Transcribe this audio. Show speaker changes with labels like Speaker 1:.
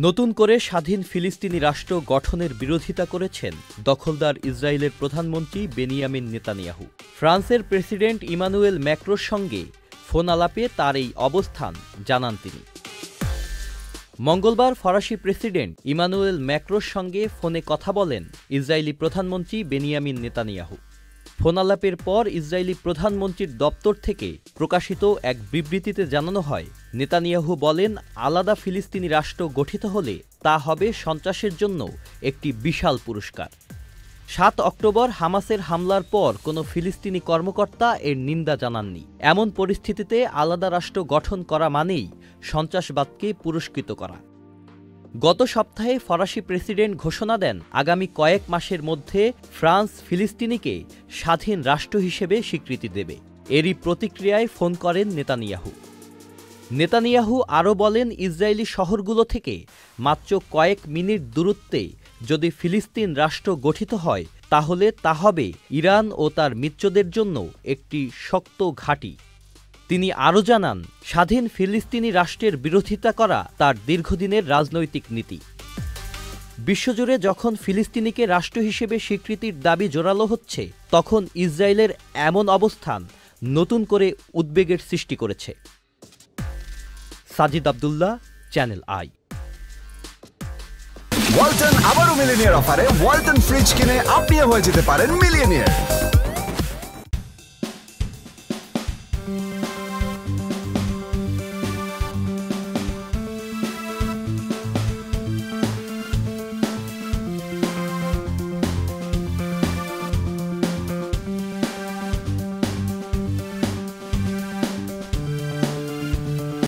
Speaker 1: নতুন করে স্বাধীন ফিলিস্তিনি রাষ্ট্র গঠনের বিরোধিতা করেছেন দখলদার ইসরায়েলের প্রধানমন্ত্রী বেনিয়ামিন নেতানিয়াহু। ফ্রান্সের প্রেসিডেন্ট ইমানুয়েল ম্যাক্রোর সঙ্গে ফোন আলাপে তার এই অবস্থান জানান তিনি। মঙ্গলবার ফরাসি প্রেসিডেন্ট ইমানুয়েল ম্যাক্রোর সঙ্গে ফোনে কথা বলেন ইসরায়েলি প্রধানমন্ত্রী বেনিয়ামিন নেতানিয়াহু। ফোন আলাপের পর ইসরায়েলি প্রধানমন্ত্রীর দপ্তর থেকে প্রকাশিত এক বিবৃতিতে জানানো হয়, নেতানিয়াহু বলেন, আলাদা ফিলিস্তিনি রাষ্ট্র গঠিত হলে তা হবে সন্ত্রাসের জন্য একটি বিশাল পুরস্কার। ৭ অক্টোবর হামাসের হামলার পর কোনো ফিলিস্তিনি কর্মকর্তা এর নিন্দা জানাননি। এমন পরিস্থিতিতে আলাদা রাষ্ট্র গঠন করা মানেই সন্ত্রাসবাদকে পুরস্কৃত করা। গত সপ্তাহে ফরাসি প্রেসিডেন্ট ঘোষণা দেন, আগামী কয়েক মাসের মধ্যে ফ্রান্স ফিলিস্তিনিকে স্বাধীন রাষ্ট্র হিসেবে স্বীকৃতি দেবে। এরই প্রতিক্রিয়ায় ফোন করেন নেতানিয়াহু। নেতানিয়াহু আরও বলেন, ইসরায়েলি শহরগুলো থেকে মাত্র কয়েক মিনিট দূরত্বে যদি ফিলিস্তিন রাষ্ট্র গঠিত হয়, তাহলে তা হবে ইরান ও তার মিত্রদের জন্য একটি শক্ত ঘাঁটি। তিনি আরও জানান, স্বাধীন ফিলিস্তিনি রাষ্ট্রের বিরোধিতা করা তার দীর্ঘদিনের রাজনৈতিক নীতি। বিশ্বজুড়ে যখন ফিলিস্তিনিকে রাষ্ট্র হিসেবে স্বীকৃতির দাবি জোরালো হচ্ছে, তখন ইসরায়েলের এমন অবস্থান নতুন করে উদ্বেগের সৃষ্টি করেছে। Sajid Abdullah, channel I.
Speaker 2: Walton আবারও মিলিয়নিয়ার অফারে ওয়ালটন ফ্রিজ কিনে আপনিও হয়ে যেতে পারেন মিলিয়নিয়ার।